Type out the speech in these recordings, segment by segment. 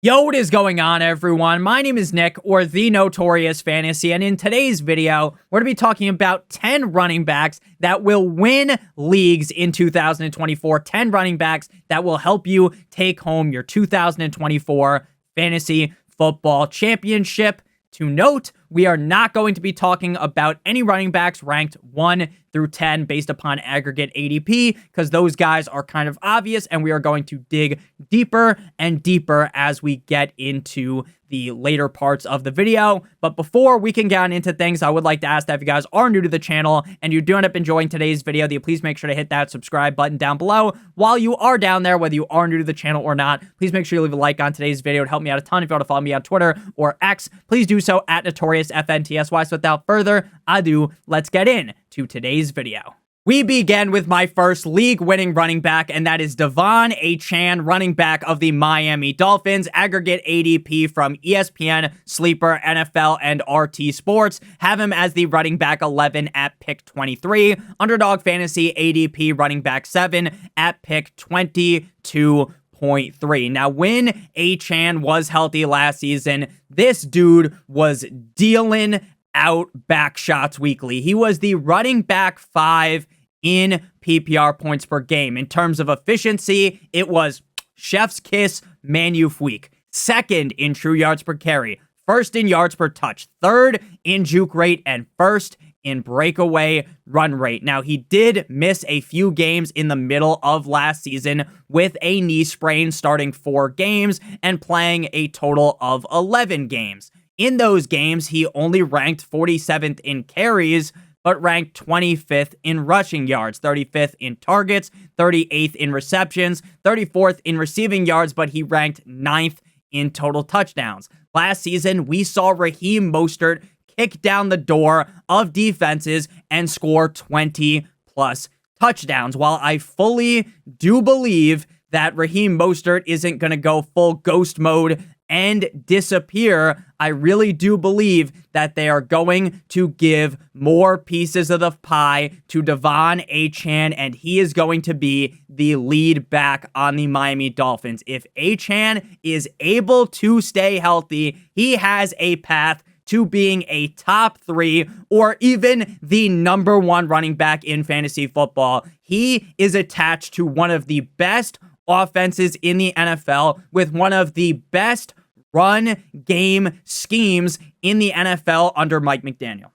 Yo, what is going on, everyone? My name is Nick, or the Notorious Fantasy, and in today's video, we're going to be talking about 10 running backs that will win leagues in 2024. 10 running backs that will help you take home your 2024 Fantasy Football Championship. To note, we are not going to be talking about any running backs ranked 1 through 10 based upon aggregate ADP, because those guys are kind of obvious, and we are going to dig deeper and deeper as we get into the later parts of the video. But before we can get into things, I would like to ask that if you guys are new to the channel and you do end up enjoying today's video, that you please make sure to hit that subscribe button down below. While you are down there, whether you are new to the channel or not, please make sure you leave a like on today's video. It would help me out a ton. If you want to follow me on Twitter or X, please do so at NotoriousFantasy. So without further ado, let's get in to today's video. We begin with my first league-winning running back, and that is Achane, running back of the Miami Dolphins. Aggregate ADP from ESPN, Sleeper, NFL, and RT Sports have him as the running back 11 at pick 23. Underdog Fantasy ADP running back 7 at pick 22.3. Now, when Achane was healthy last season, this dude was dealing out back shots weekly. He was the running back 5 in PPR points per game. In terms of efficiency, it was chef's kiss, magnifique. Second in true yards per carry, first in yards per touch, third in juke rate, and first in breakaway run rate. Now, he did miss a few games in the middle of last season with a knee sprain, starting 4 games and playing a total of 11 games. In those games, he only ranked 47th in carries, but ranked 25th in rushing yards, 35th in targets, 38th in receptions, 34th in receiving yards, but he ranked 9th in total touchdowns. Last season, we saw Raheem Mostert kick down the door of defenses and score 20-plus touchdowns. While I fully do believe that Raheem Mostert isn't going to go full ghost mode and disappear, I really do believe that they are going to give more pieces of the pie to Achane, and he is going to be the lead back on the Miami Dolphins. If Achane is able to stay healthy, he has a path to being a top 3 or even the number 1 running back in fantasy football. He is attached to one of the best offenses in the NFL with one of the best run game schemes in the NFL under Mike McDaniel.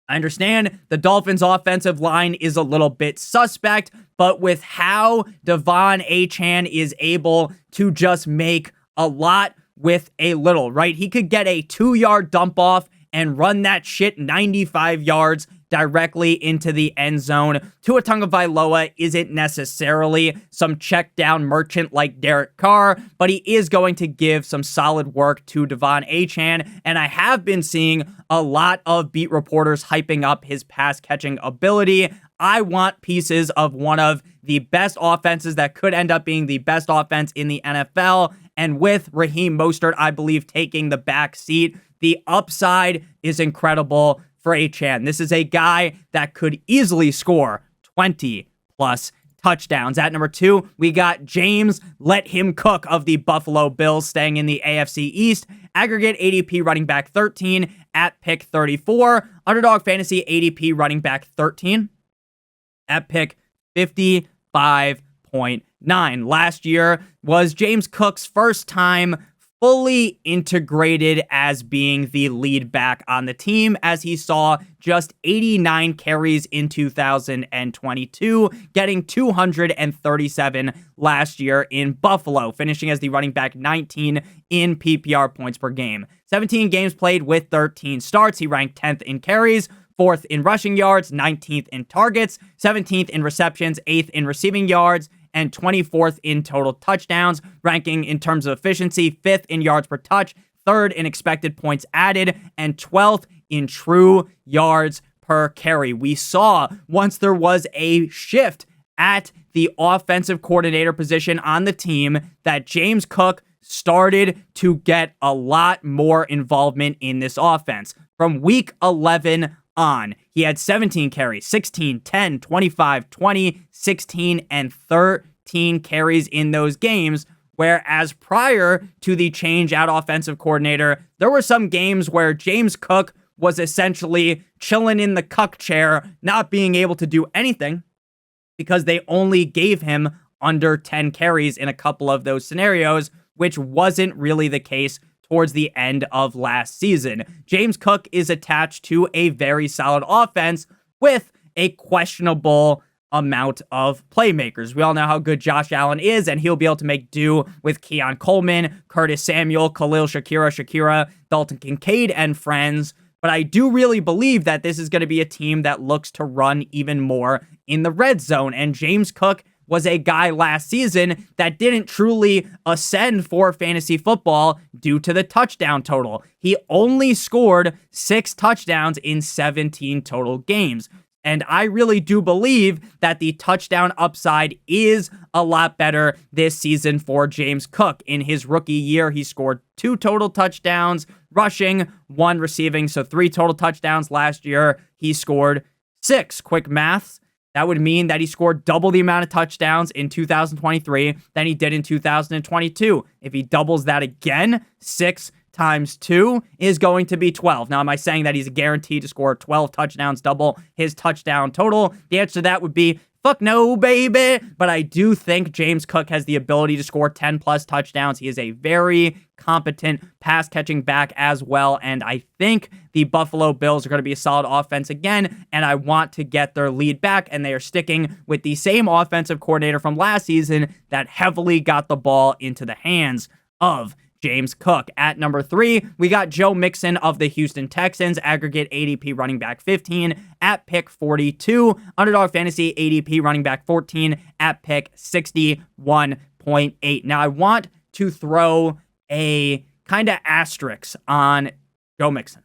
I understand the Dolphins' offensive line is a little bit suspect, but with how Achane is able to just make a lot with a little, right? He could get a 2-yard dump off and run that shit 95 yards directly into the end zone. Tua Tagovailoa isn't necessarily some check down merchant like Derek Carr, but he is going to give some solid work to Achane, and I have been seeing a lot of beat reporters hyping up his pass catching ability. I want pieces of one of the best offenses that could end up being the best offense in the NFL, and with Raheem Mostert, I believe, taking the back seat, the upside is incredible for Achane. This is a guy that could easily score 20-plus touchdowns. At number 2, we got James Let Him Cook of the Buffalo Bills, staying in the AFC East. Aggregate ADP running back 13 at pick 34. Underdog Fantasy ADP running back 13 at pick 55.9. Last year was James Cook's first time fully integrated as being the lead back on the team, as he saw just 89 carries in 2022, getting 237 last year in Buffalo, finishing as the running back 19 in PPR points per game. 17 games played with 13 starts. He ranked 10th in carries, 4th in rushing yards, 19th in targets, 17th in receptions, 8th in receiving yards, and 24th in total touchdowns, ranking in terms of efficiency, 5th in yards per touch, 3rd in expected points added, and 12th in true yards per carry. We saw once there was a shift at the offensive coordinator position on the team that James Cook started to get a lot more involvement in this offense. From week 11 on, he had 17 carries, 16, 10, 25, 20, 16, and 13 carries in those games, Whereas prior to the change at offensive coordinator, there were some games where James Cook was essentially chilling in the cuck chair, not being able to do anything because they only gave him under 10 carries in a couple of those scenarios, which wasn't really the case towards the end of last season. James Cook is attached to a very solid offense with a questionable amount of playmakers. We all know how good Josh Allen is, and he'll be able to make do with Keon Coleman, Curtis Samuel, Khalil Shakira, Dalton Kincaid, and friends. But I do really believe that this is going to be a team that looks to run even more in the red zone. And James Cook was a guy last season that didn't truly ascend for fantasy football due to the touchdown total. He only scored 6 touchdowns in 17 total games. And I really do believe that the touchdown upside is a lot better this season for James Cook. In his rookie year, he scored 2 total touchdowns, rushing, 1 receiving, so 3 total touchdowns. Last year, he scored 6. Quick maths. That would mean that he scored double the amount of touchdowns in 2023 than he did in 2022. If he doubles that again, 6 times 2 is going to be 12. Now, am I saying that he's guaranteed to score 12 touchdowns, double his touchdown total? The answer to that would be, fuck no, baby. But I do think James Cook has the ability to score 10 plus touchdowns. He is a very competent pass catching back as well. And I think the Buffalo Bills are going to be a solid offense again. And I want to get their lead back. And they are sticking with the same offensive coordinator from last season that heavily got the ball into the hands of James Cook. At number 3, we got Joe Mixon of the Houston Texans, aggregate ADP running back 15 at pick 42. Underdog Fantasy ADP running back 14 at pick 61.8. Now, I want to throw a kind of asterisk on Joe Mixon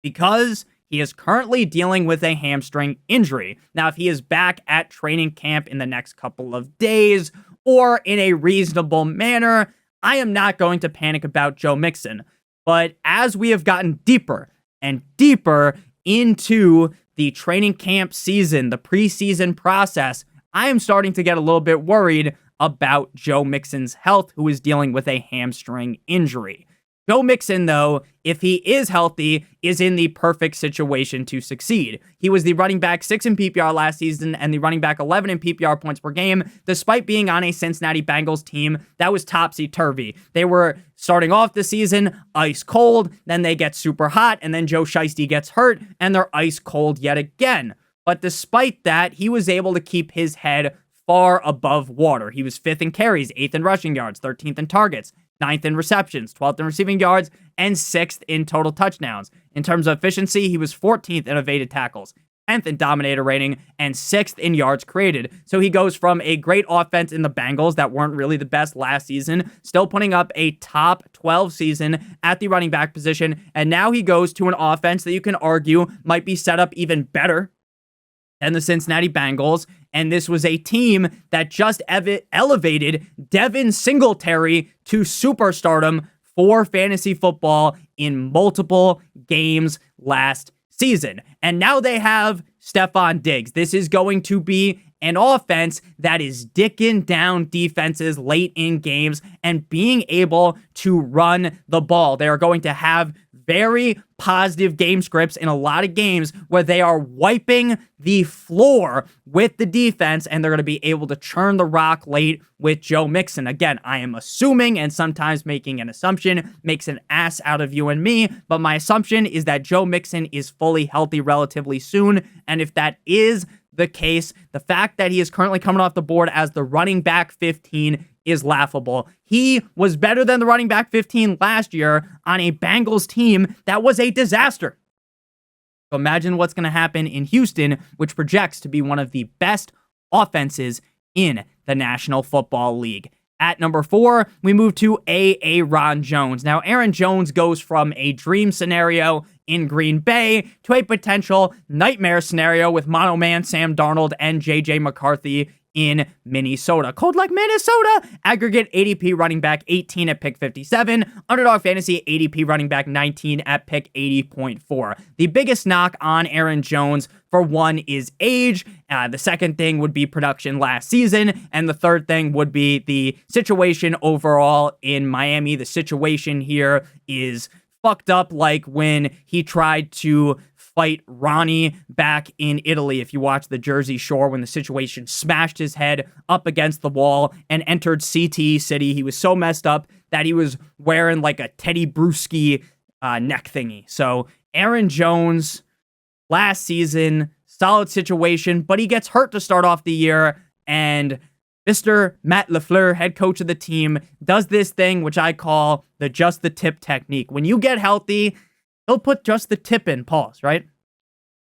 because he is currently dealing with a hamstring injury. Now, if he is back at training camp in the next couple of days or in a reasonable manner, I am not going to panic about Joe Mixon. But as we have gotten deeper and deeper into the training camp season, the preseason process, I am starting to get a little bit worried about Joe Mixon's health, who is dealing with a hamstring injury. Joe Mixon, though, if he is healthy, is in the perfect situation to succeed. He was the running back 6 in PPR last season and the running back 11 in PPR points per game, despite being on a Cincinnati Bengals team that was topsy-turvy. They were starting off the season ice cold, then they get super hot, and then Joe Shiesty gets hurt, and they're ice cold yet again. But despite that, he was able to keep his head far above water. He was 5th in carries, 8th in rushing yards, 13th in targets, 9th in receptions, 12th in receiving yards, and 6th in total touchdowns. In terms of efficiency, he was 14th in evaded tackles, 10th in dominator rating, and 6th in yards created. So he goes from a great offense in the Bengals that weren't really the best last season, still putting up a top 12 season at the running back position, and now he goes to an offense that you can argue might be set up even better than the Cincinnati Bengals. And this was a team that just elevated Devin Singletary to superstardom for fantasy football in multiple games last season. And now they have Stephon Diggs. This is going to be an offense that is dicking down defenses late in games and being able to run the ball. They are going to have very positive game scripts in a lot of games where they are wiping the floor with the defense, and they're going to be able to churn the rock late with Joe Mixon. Again, I am assuming, and sometimes making an assumption makes an ass out of you and me, but my assumption is that Joe Mixon is fully healthy relatively soon, and if that is the case, the fact that he is currently coming off the board as the running back 15 is laughable. He was better than the running back 15 last year on a Bengals team that was a disaster. So imagine what's going to happen in Houston, which projects to be one of the best offenses in the National Football League. At number 4, we move to Aaron Jones. Now, Aaron Jones goes from a dream scenario in Green Bay to a potential nightmare scenario with mono man Sam Darnold and JJ McCarthy in Minnesota. Cold like Minnesota. Aggregate ADP running back 18 at pick 57. Underdog Fantasy ADP running back 19 at pick 80.4. The biggest knock on Aaron Jones, for one, is age. The second thing would be production last season. And the third thing would be the situation overall in Miami. The situation here is fucked up, like when he tried to fight Ronnie back in Italy. If you watch the Jersey Shore, when the situation smashed his head up against the wall and entered CT City, he was so messed up that he was wearing like a Teddy Bruschi neck thingy. So Aaron Jones last season, solid situation, but he gets hurt to start off the year, and Mr. Matt LaFleur, head coach of the team, does this thing which I call the just the tip technique. When you get healthy, he'll put just the tip in, pause, right?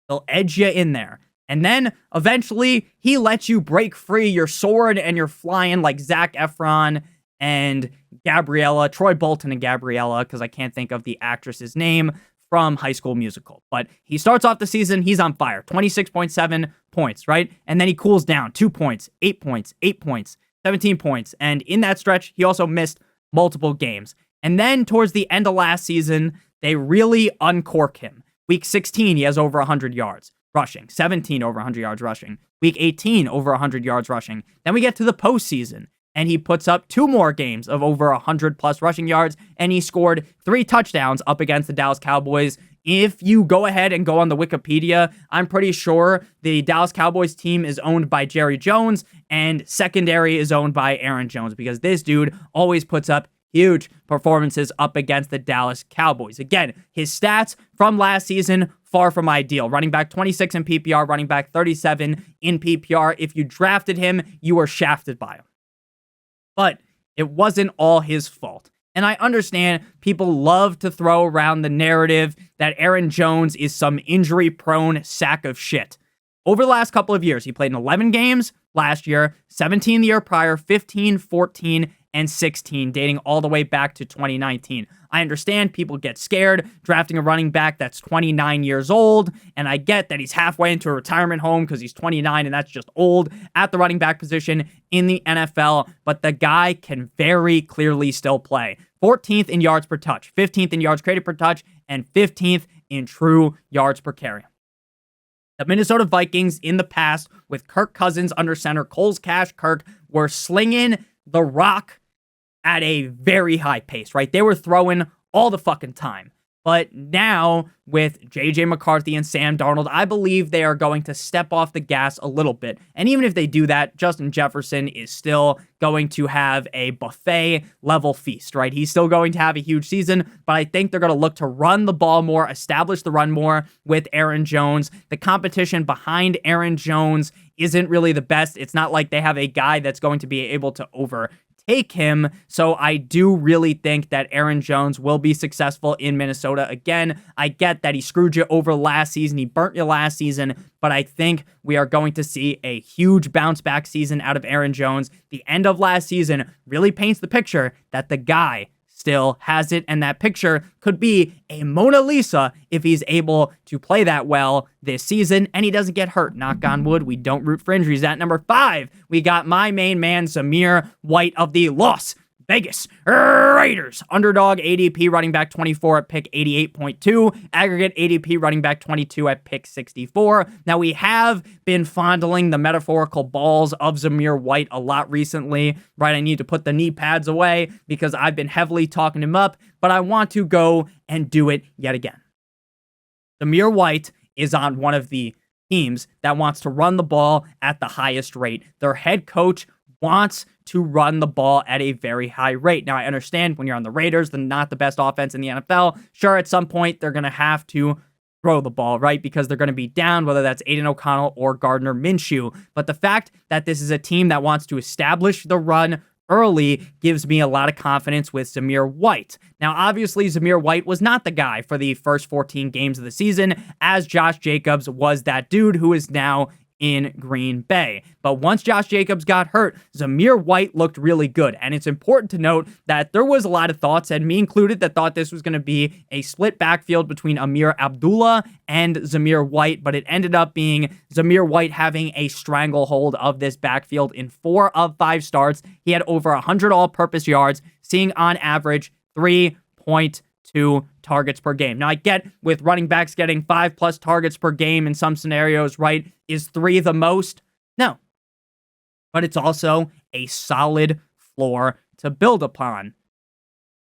He'll edge you in there. And then eventually he lets you break free. You're soaring and you're flying like Zac Efron and Gabriella, Troy Bolton and Gabriella, because I can't think of the actress's name from High School Musical. But he starts off the season, he's on fire, 26.7 points, right? And then he cools down, 2 points, 8 points, 8 points, 17 points. And in that stretch, he also missed multiple games. And then towards the end of last season, they really uncork him. Week 16, he has over 100 yards rushing, 17 over 100 yards rushing. Week 18, over 100 yards rushing. Then we get to the postseason, and he puts up 2 more games of over 100 plus rushing yards, and he scored 3 touchdowns up against the Dallas Cowboys. If you go ahead and go on the Wikipedia, I'm pretty sure the Dallas Cowboys team is owned by Jerry Jones, and secondary is owned by Aaron Jones, because this dude always puts up huge performances up against the Dallas Cowboys. Again, his stats from last season, far from ideal. Running back 26 in PPR, running back 37 in PPR. If you drafted him, you were shafted by him. But it wasn't all his fault. And I understand people love to throw around the narrative that Aaron Jones is some injury-prone sack of shit. Over the last couple of years, he played in 11 games last year, 17 the year prior, 15, 14, and 16, dating all the way back to 2019. I understand people get scared drafting a running back that's 29 years old, and I get that he's halfway into a retirement home because he's 29, and that's just old at the running back position in the NFL, but the guy can very clearly still play. 14th in yards per touch, 15th in yards created per touch, and 15th in true yards per carry. The Minnesota Vikings in the past, with Kirk Cousins under center, Coles Cash Kirk, were slinging the rock at a very high pace, right? They were throwing all the fucking time. But now, with J.J. McCarthy and Sam Darnold, I believe they are going to step off the gas a little bit. And even if they do that, Justin Jefferson is still going to have a buffet-level feast, right? He's still going to have a huge season, but I think they're going to look to run the ball more, establish the run more with Aaron Jones. The competition behind Aaron Jones isn't really the best. It's not like they have a guy that's going to be able to overtake him. So I do really think that Aaron Jones will be successful in Minnesota. Again, I get that he screwed you over last season. He burnt you last season, but I think we are going to see a huge bounce back season out of Aaron Jones. The end of last season really paints the picture that the guy still has it, and that picture could be a Mona Lisa if he's able to play that well this season and he doesn't get hurt. Knock on wood, we don't root for injuries. At number 5, we got my main man, Zamir White of the Las Vegas Raiders. Underdog ADP running back 24 at pick 88.2. Aggregate ADP running back 22 at pick 64. Now, we have been fondling the metaphorical balls of Zamir White a lot recently, right? I need to put the knee pads away because I've been heavily talking him up, but I want to go and do it yet again. Zamir White is on one of the teams that wants to run the ball at the highest rate. Their head coach wants to run the ball at a very high rate. Now, I understand when you're on the Raiders, they're not the best offense in the NFL. Sure, at some point, they're going to have to throw the ball, right? Because they're going to be down, whether that's Aiden O'Connell or Gardner Minshew. But the fact that this is a team that wants to establish the run early gives me a lot of confidence with Zamir White. Now, obviously, Zamir White was not the guy for the first 14 games of the season, as Josh Jacobs was that dude who is now in Green Bay. But once Josh Jacobs got hurt, Zamir White looked really good. And it's important to note that there was a lot of thoughts, and me included, that thought this was going to be a split backfield between Amir Abdullah and Zamir White, but it ended up being Zamir White having a stranglehold of this backfield in 4 of 5 starts. He had over 100 all-purpose yards, seeing on average 3.2 targets per game. Now, I get with running backs getting 5+ targets per game in some scenarios, right? Is 3 the most? No. But it's also a solid floor to build upon.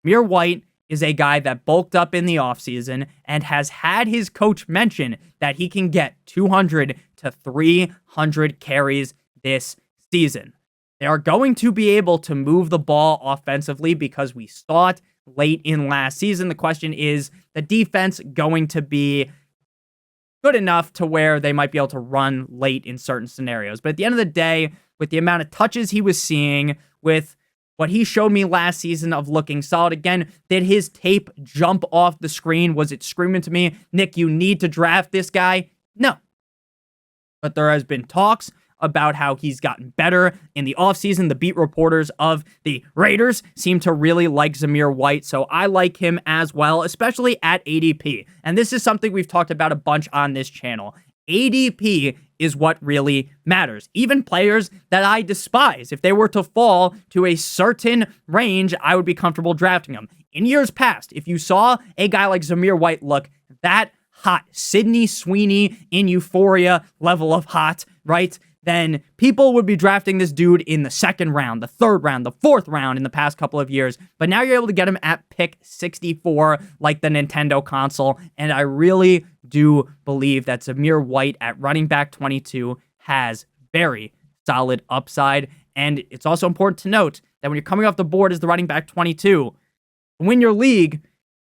Zamir White is a guy that bulked up in the offseason and has had his coach mention that he can get 200 to 300 carries this season. They are going to be able to move the ball offensively because we saw it late in last season. The question is, the defense going to be good enough to where they might be able to run late in certain scenarios? But at the end of the day, with the amount of touches he was seeing, with what he showed me last season of looking solid, again, did his tape jump off the screen? Was it screaming to me, Nick, you need to draft this guy? No. But there has been talks about how he's gotten better in the offseason. The beat reporters of the Raiders seem to really like Zamir White, so I like him as well, especially at ADP. And this is something we've talked about a bunch on this channel. ADP is what really matters. Even players that I despise, if they were to fall to a certain range, I would be comfortable drafting them. In years past, if you saw a guy like Zamir White look that hot, Sydney Sweeney in Euphoria level of hot, right? Then people would be drafting this dude in the 2nd round, the 3rd round, the 4th round in the past couple of years. But now you're able to get him at pick 64, like the Nintendo console. And I really do believe that Zamir White at running back 22 has very solid upside. And it's also important to note that when you're coming off the board as the running back 22, to win your league,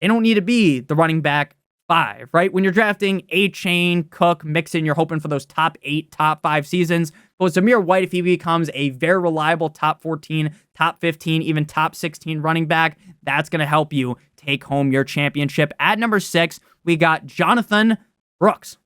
they don't need to be the running back 5, right? When you're drafting Achane, Cook, Mixon, you're hoping for those top 8, top 5 seasons. But with Zamir White, if he becomes a very reliable top 14, top 15, even top 16 running back, that's going to help you take home your championship. At number 6, we got Jonathon Brooks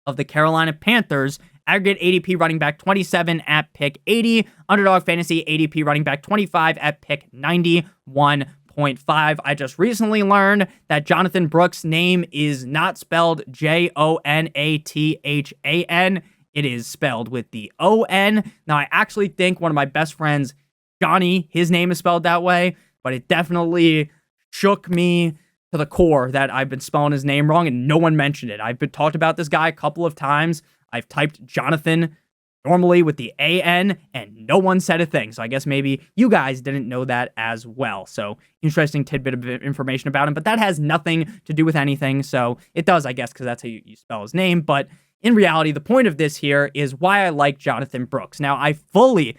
of the Carolina Panthers. Aggregate ADP running back 27 at pick 80. Underdog Fantasy ADP running back 25 at pick 91.5. I just recently learned that Jonathon Brooks' name is not spelled Jonathan. It is spelled with the O-N. Now, I actually think one of my best friends, Johnny, his name is spelled that way, but it definitely shook me to the core that I've been spelling his name wrong and no one mentioned it. I've been talked about this guy a couple of times. I've typed Jonathon normally with the A-N, and no one said a thing. So I guess maybe you guys didn't know that as well. So interesting tidbit of information about him, but that has nothing to do with anything. So it does, I guess, because that's how you spell his name. But in reality, the point of this here is why I like Jonathon Brooks. Now, I fully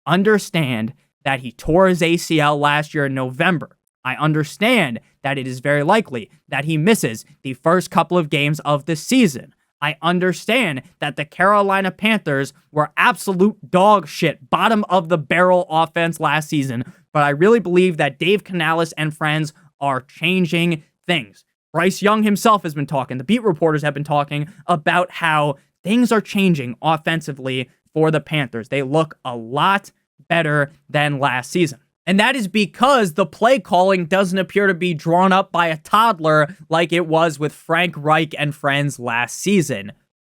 understand that he tore his ACL last year in November. I understand that it is very likely that he misses the first couple of games of the season. I understand that the Carolina Panthers were absolute dog shit, bottom of the barrel offense last season, but I really believe that Dave Canales and friends are changing things. Bryce Young himself has been talking, the beat reporters have been talking about how things are changing offensively for the Panthers. They look a lot better than last season. And that is because the play calling doesn't appear to be drawn up by a toddler like it was with Frank Reich and friends last season.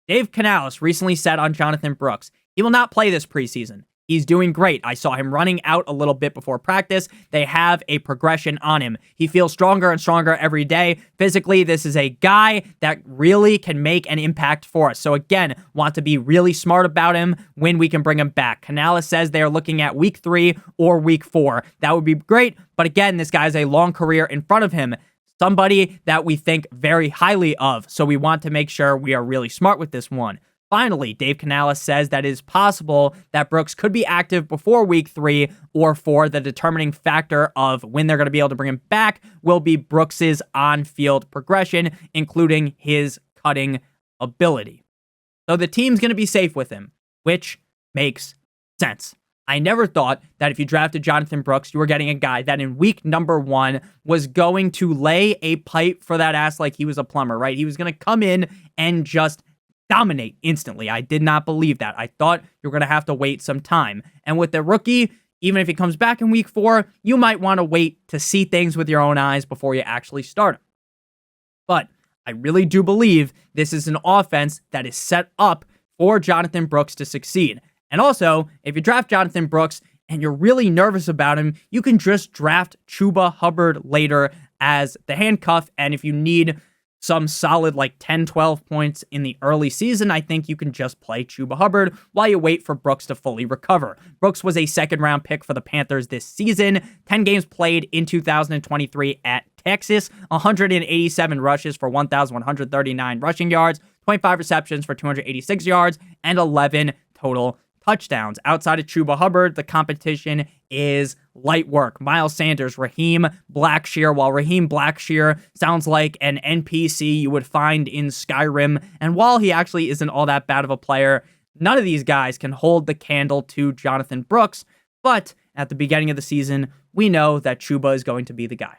Dave Canales recently said on Jonathon Brooks, he will not play this preseason. He's doing great. I saw him running out a little bit before practice. They have a progression on him. He feels stronger and stronger every day. Physically, this is a guy that really can make an impact for us. So again, want to be really smart about him when we can bring him back. Canales says they're looking at week 3 or week 4. That would be great. But again, this guy has a long career in front of him. Somebody that we think very highly of. So we want to make sure we are really smart with this one. Finally, Dave Canales says that it is possible that Brooks could be active before week 3 or 4. The determining factor of when they're going to be able to bring him back will be Brooks's on-field progression, including his cutting ability. So the team's going to be safe with him, which makes sense. I never thought that if you drafted Jonathon Brooks, you were getting a guy that in week number 1 was going to lay a pipe for that ass like he was a plumber, right? He was going to come in and just dominate instantly. I did not believe that. I thought you're going to have to wait some time. And with the rookie, even if he comes back in week 4, you might want to wait to see things with your own eyes before you actually start him. But I really do believe this is an offense that is set up for Jonathan Brooks to succeed. And also, if you draft Jonathan Brooks and you're really nervous about him, you can just draft Chuba Hubbard later as the handcuff. And if you need some solid 10, 12 points in the early season, I think you can just play Chuba Hubbard while you wait for Brooks to fully recover. Brooks was a second-round pick for the Panthers this season, 10 games played in 2023 at Texas, 187 rushes for 1,139 rushing yards, 25 receptions for 286 yards, and 11 total touchdowns. Outside of Chuba Hubbard, the competition is light work. Miles Sanders, Raheem Blackshear. While Raheem Blackshear sounds like an NPC you would find in Skyrim, and while he actually isn't all that bad of a player, none of these guys can hold the candle to Jonathan Brooks. But at the beginning of the season, we know that Chuba is going to be the guy.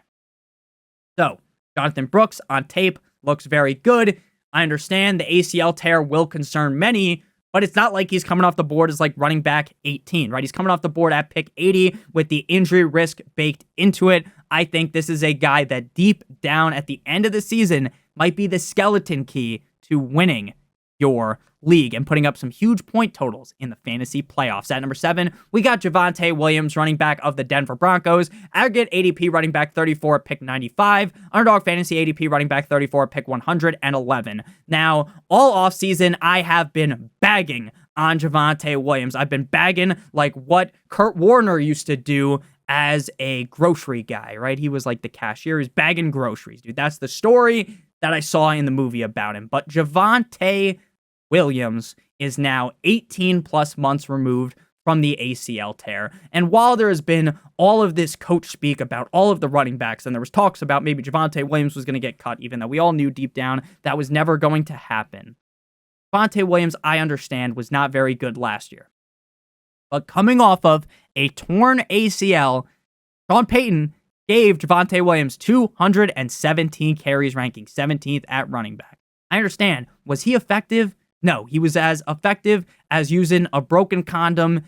So, Jonathan Brooks on tape looks very good. I understand the ACL tear will concern many, but it's not like he's coming off the board as running back 18, right? He's coming off the board at pick 80 with the injury risk baked into it. I think this is a guy that deep down at the end of the season might be the skeleton key to winning your league and putting up some huge point totals in the fantasy playoffs. At number 7, we got Javonte Williams, running back of the Denver Broncos. Aggregate ADP running back 34 at pick 95. Underdog fantasy ADP running back 34 at pick 111. Now, all offseason, I have been bagging on Javonte Williams. I've been bagging like what Kurt Warner used to do as a grocery guy, right? He was like the cashier. He's bagging groceries, dude. That's the story that I saw in the movie about him. But Javonte Williams is now 18 plus months removed from the ACL tear. And while there has been all of this coach speak about all of the running backs, and there was talks about maybe Javonte Williams was going to get cut, even though we all knew deep down that was never going to happen. Javonte Williams, I understand, was not very good last year. But coming off of a torn ACL, Sean Payton gave Javonte Williams 217 carries, ranking 17th at running back. I understand. Was he effective? No, he was as effective as using a broken condom.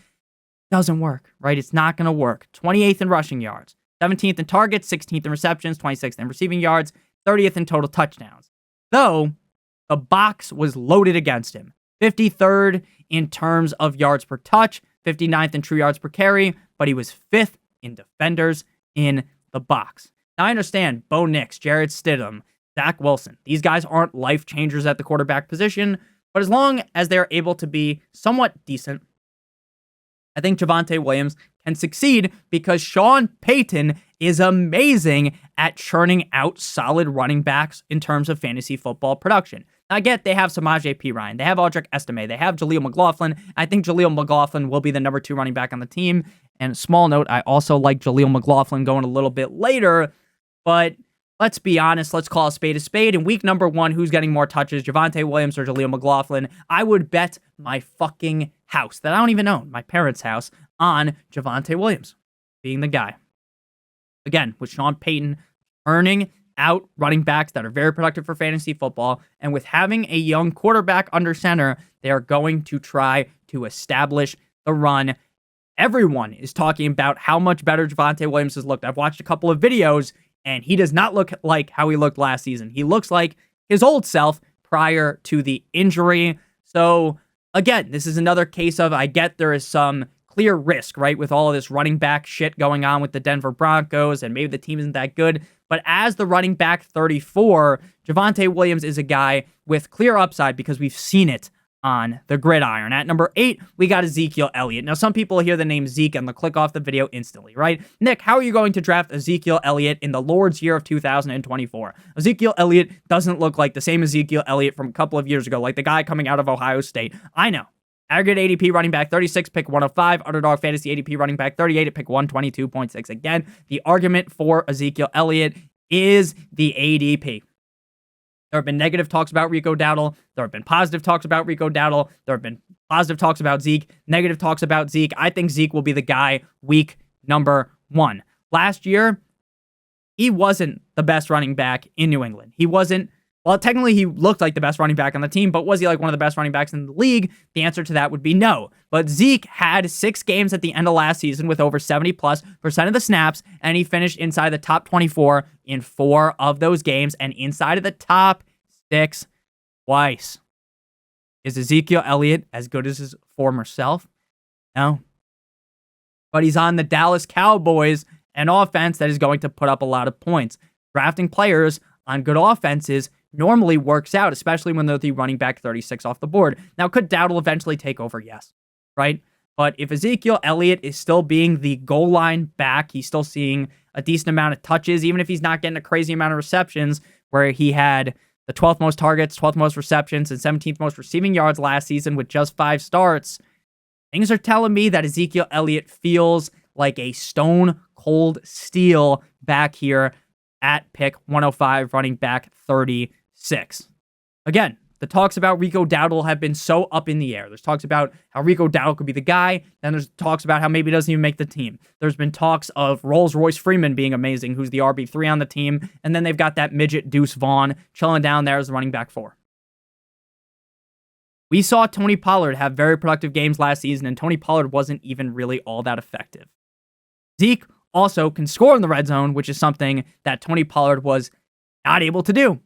Doesn't work, right? It's not going to work. 28th in rushing yards, 17th in targets, 16th in receptions, 26th in receiving yards, 30th in total touchdowns. Though, the box was loaded against him. 53rd in terms of yards per touch, 59th in true yards per carry, but he was 5th in defenders in the box. Now, I understand Bo Nix, Jarrett Stidham, Zach Wilson. These guys aren't life changers at the quarterback position, but as long as they're able to be somewhat decent, I think Javonte Williams can succeed because Sean Payton is amazing at churning out solid running backs in terms of fantasy football production. Now, I get they have Samaje Perine, they have Audric Estime, they have Jaleel McLaughlin. I think Jaleel McLaughlin will be the number 2 running back on the team. And small note, I also like Jaleel McLaughlin going a little bit later, but let's be honest. Let's call a spade a spade. In week number 1, who's getting more touches, Javonte Williams or Jaleel McLaughlin? I would bet my fucking house that I don't even own, my parents' house, on Javonte Williams being the guy. Again, with Sean Payton earning out running backs that are very productive for fantasy football, and with having a young quarterback under center, they are going to try to establish the run. Everyone is talking about how much better Javonte Williams has looked. I've watched a couple of videos, and he does not look like how he looked last season. He looks like his old self prior to the injury. So, again, this is another case of, I get there is some clear risk, right, with all of this running back shit going on with the Denver Broncos, and maybe the team isn't that good. But as the running back 34, Javonte Williams is a guy with clear upside because we've seen it on the gridiron. At number 8, we got Ezekiel Elliott. Now, some people hear the name Zeke and they'll click off the video instantly, right? Nick, how are you going to draft Ezekiel Elliott in the Lord's year of 2024? Ezekiel Elliott doesn't look like the same Ezekiel Elliott from a couple of years ago, like the guy coming out of Ohio State. I know. Aggregate ADP running back 36, pick 105. Underdog fantasy ADP running back 38 at pick 122.6. Again, the argument for Ezekiel Elliott is the ADP. There have been negative talks about Rico Dowdle. There have been positive talks about Rico Dowdle. There have been positive talks about Zeke, negative talks about Zeke. I think Zeke will be the guy week number 1. Last year, he wasn't the best running back in New England. He wasn't Well, technically, he looked like the best running back on the team, but was he like one of the best running backs in the league? The answer to that would be no. But Zeke had 6 games at the end of last season with over 70+% of the snaps, and he finished inside the top 24 in 4 of those games, and inside of the top 6 twice. Is Ezekiel Elliott as good as his former self? No. But he's on the Dallas Cowboys, an offense that is going to put up a lot of points. Drafting players on good offenses normally works out, especially when they're the running back 36 off the board. Now, could Dowdle eventually take over? Yes. Right? But if Ezekiel Elliott is still being the goal line back, he's still seeing a decent amount of touches, even if he's not getting a crazy amount of receptions, where he had the 12th most targets, 12th most receptions, and 17th most receiving yards last season with just 5 starts. Things are telling me that Ezekiel Elliott feels like a stone cold steel back here at pick 105, running back 36. Again, the talks about Rico Dowdle have been so up in the air. There's talks about how Rico Dowdle could be the guy. Then there's talks about how maybe he doesn't even make the team. There's been talks of Rolls-Royce Freeman being amazing, who's the RB3 on the team. And then they've got that midget Deuce Vaughn chilling down there as the running back 4. We saw Tony Pollard have very productive games last season, and Tony Pollard wasn't even really all that effective. Zeke also can score in the red zone, which is something that Tony Pollard was not able to do.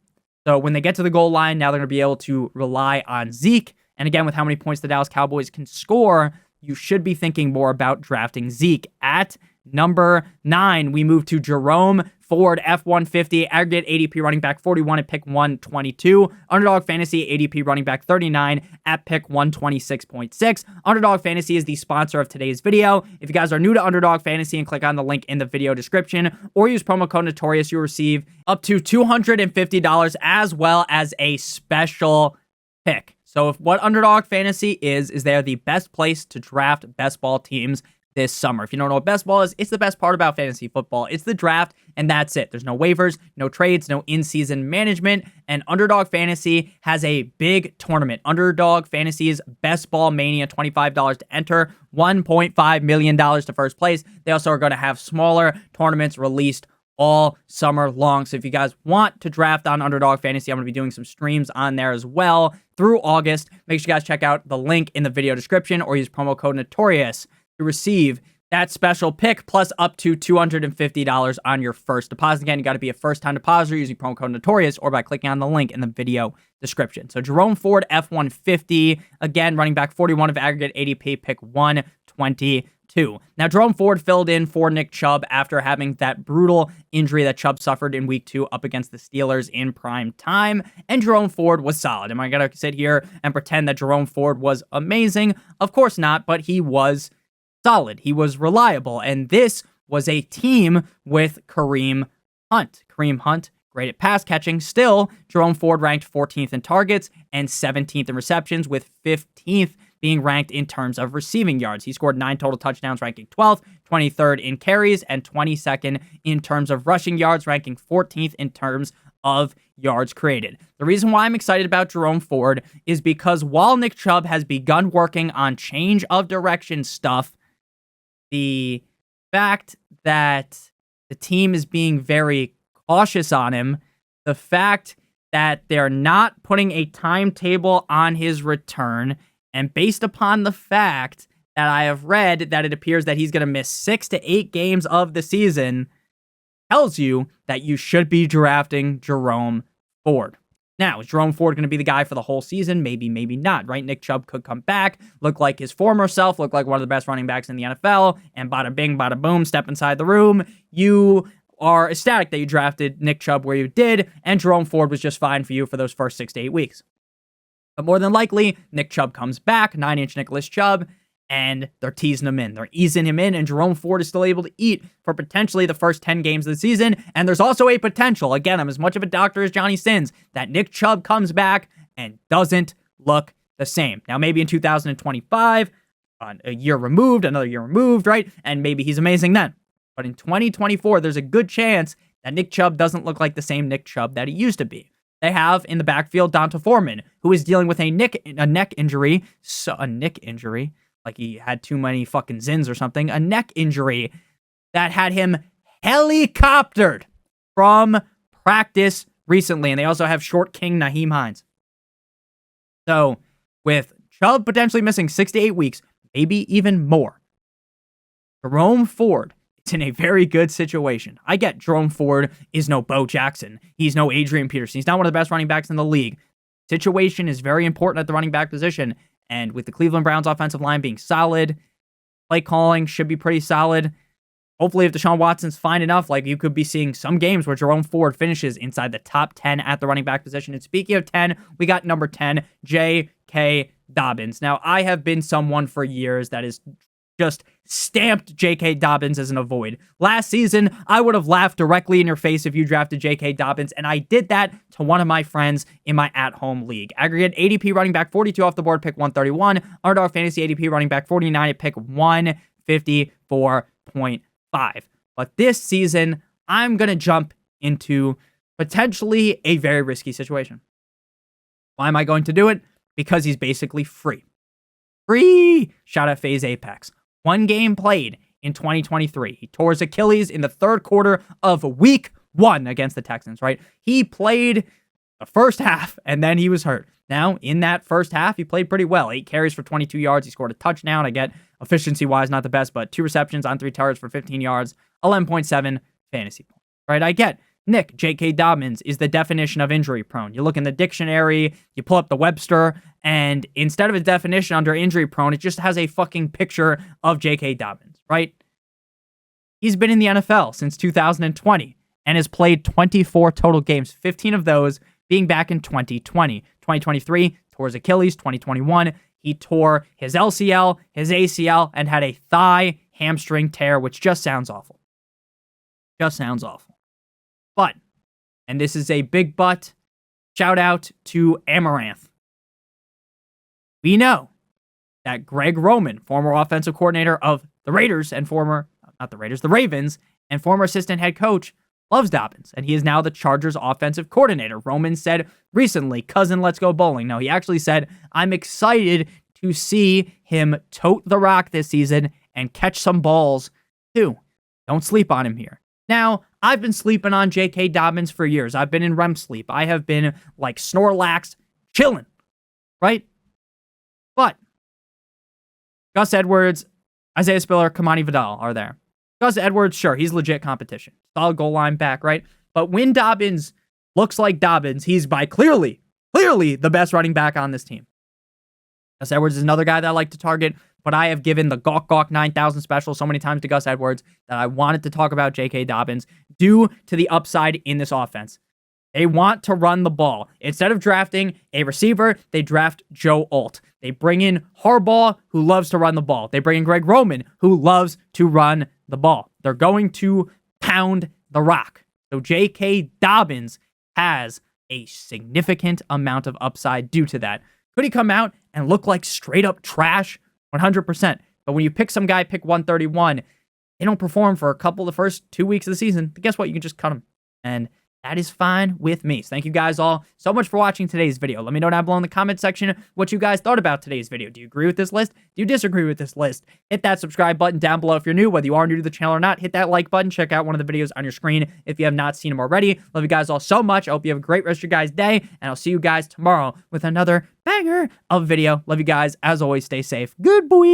So when they get to the goal line, now they're going to be able to rely on Zeke. And again, with how many points the Dallas Cowboys can score, you should be thinking more about drafting Zeke. At number 9, we move to Jerome Ford, F-150, aggregate ADP running back 41 at pick 122. Underdog Fantasy ADP running back 39 at pick 126.6. Underdog Fantasy is the sponsor of today's video. If you guys are new to Underdog Fantasy and click on the link in the video description or use promo code Notorious, you'll receive up to $250 as well as a special pick. So if what Underdog Fantasy is they are the best place to draft best ball teams this summer. If you don't know what best ball is, it's the best part about fantasy football. It's the draft, and that's it. There's no waivers, no trades, no in-season management, and Underdog Fantasy has a big tournament. Underdog Fantasy's Best Ball Mania, $25 to enter, $1.5 million to first place. They also are going to have smaller tournaments released all summer long. So if you guys want to draft on Underdog Fantasy, I'm going to be doing some streams on there as well through August. Make sure you guys check out the link in the video description or use promo code Notorious to receive that special pick plus up to $250 on your first deposit. Again, you got to be a first-time depositor using promo code Notorious or by clicking on the link in the video description. So Jerome Ford, F-150, again, running back 41 of aggregate ADP, pick 122. Now, Jerome Ford filled in for Nick Chubb after having that brutal injury that Chubb suffered in week 2 up against the Steelers in prime time, and Jerome Ford was solid. Am I going to sit here and pretend that Jerome Ford was amazing? Of course not, but he was solid. He was reliable. And this was a team with Kareem Hunt. Kareem Hunt, great at pass catching. Still, Jerome Ford ranked 14th in targets and 17th in receptions, with 15th being ranked in terms of receiving yards. He scored 9 total touchdowns, ranking 12th, 23rd in carries, and 22nd in terms of rushing yards, ranking 14th in terms of yards created. The reason why I'm excited about Jerome Ford is because while Nick Chubb has begun working on change of direction stuff, the fact that the team is being very cautious on him, the fact that they're not putting a timetable on his return, and based upon the fact that I have read that it appears that he's going to miss 6 to 8 games of the season, tells you that you should be drafting Jerome Ford. Now, is Jerome Ford going to be the guy for the whole season? Maybe, maybe not, right? Nick Chubb could come back, look like his former self, look like one of the best running backs in the NFL, and bada bing, bada boom, step inside the room. You are ecstatic that you drafted Nick Chubb where you did, and Jerome Ford was just fine for you for those first 6 to 8 weeks. But more than likely, Nick Chubb comes back, 9-inch Nicholas Chubb, and they're teasing him in. They're easing him in, and Jerome Ford is still able to eat for potentially the first 10 games of the season. And there's also a potential, again, I'm as much of a doctor as Johnny Sins, that Nick Chubb comes back and doesn't look the same. Now, maybe in 2025, a year removed, another year removed, right? And maybe he's amazing then. But in 2024, there's a good chance that Nick Chubb doesn't look like the same Nick Chubb that he used to be. They have in the backfield Donta Foreman, who is dealing with a neck injury. So a neck injury. Like he had too many fucking zins or something, a neck injury that had him helicoptered from practice recently, and they also have short king Nyheim Hines. So with Chubb potentially missing 6 to 8 weeks, maybe even more, Jerome Ford is in a very good situation. I get Jerome Ford is no Bo Jackson. He's no Adrian Peterson. He's not one of the best running backs in the league. Situation is very important at the running back position. And with the Cleveland Browns offensive line being solid, play calling should be pretty solid. Hopefully, if Deshaun Watson's fine enough, like you could be seeing some games where Jerome Ford finishes inside the top 10 at the running back position. And speaking of 10, we got number 10, J.K. Dobbins. Now, I have been someone for years that is just stamped J.K. Dobbins as an avoid. Last season, I would have laughed directly in your face if you drafted J.K. Dobbins, and I did that to one of my friends in my at-home league. Aggregate ADP running back 42 off the board, pick 131. Underdog Fantasy ADP running back 49 at pick 154.5. But this season, I'm going to jump into potentially a very risky situation. Why am I going to do it? Because he's basically free. Free! Shout out FaZe Apex. 1 game played in 2023. He tore his Achilles in the third quarter of week 1 against the Texans, right? He played the first half, and then he was hurt. Now, in that first half, he played pretty well. 8 carries for 22 yards. He scored a touchdown. I get efficiency-wise, not the best, but 2 receptions on 3 targets for 15 yards, 11.7 fantasy points, right? I get Nick, J.K. Dobbins is the definition of injury prone. You look in the dictionary, you pull up the Webster, and instead of a definition under injury prone, it just has a fucking picture of J.K. Dobbins, right? He's been in the NFL since 2020 and has played 24 total games, 15 of those being back in 2020. 2023, tore his Achilles. 2021, he tore his LCL, his ACL, and had a thigh hamstring tear, which just sounds awful. Just sounds awful. But, and this is a big but, shout out to Amaranth. We know that Greg Roman, former offensive coordinator of the Raiders and the Ravens, and former assistant head coach, loves Dobbins, and he is now the Chargers offensive coordinator. Roman said recently, cousin, let's go bowling. No, he actually said, I'm excited to see him tote the rock this season and catch some balls too. Don't sleep on him here. Now, I've been sleeping on J.K. Dobbins for years. I've been in REM sleep. I have been like Snorlax, chilling, right? But Gus Edwards, Isaiah Spiller, Kamani Vidal are there. Gus Edwards, sure, he's legit competition. Solid goal line back, right? But when Dobbins looks like Dobbins, he's by clearly the best running back on this team. Gus Edwards is another guy that I like to target, but I have given the Gawk Gawk 9000 special so many times to Gus Edwards that I wanted to talk about J.K. Dobbins due to the upside in this offense. They want to run the ball. Instead of drafting a receiver, they draft Joe Alt. They bring in Harbaugh, who loves to run the ball. They bring in Greg Roman, who loves to run the ball. They're going to pound the rock. So J.K. Dobbins has a significant amount of upside due to that. Could he come out and look like straight up trash? 100%. But when you pick some guy, pick 131, they don't perform for a couple of the first 2 weeks of the season. But guess what? You can just cut them. And that is fine with me. So thank you guys all so much for watching today's video. Let me know down below in the comment section what you guys thought about today's video. Do you agree with this list? Do you disagree with this list? Hit that subscribe button down below if you're new. Whether you are new to the channel or not, hit that like button. Check out one of the videos on your screen if you have not seen them already. Love you guys all so much. I hope you have a great rest of your guys' day, and I'll see you guys tomorrow with another banger of video. Love you guys. As always, stay safe. Good boy.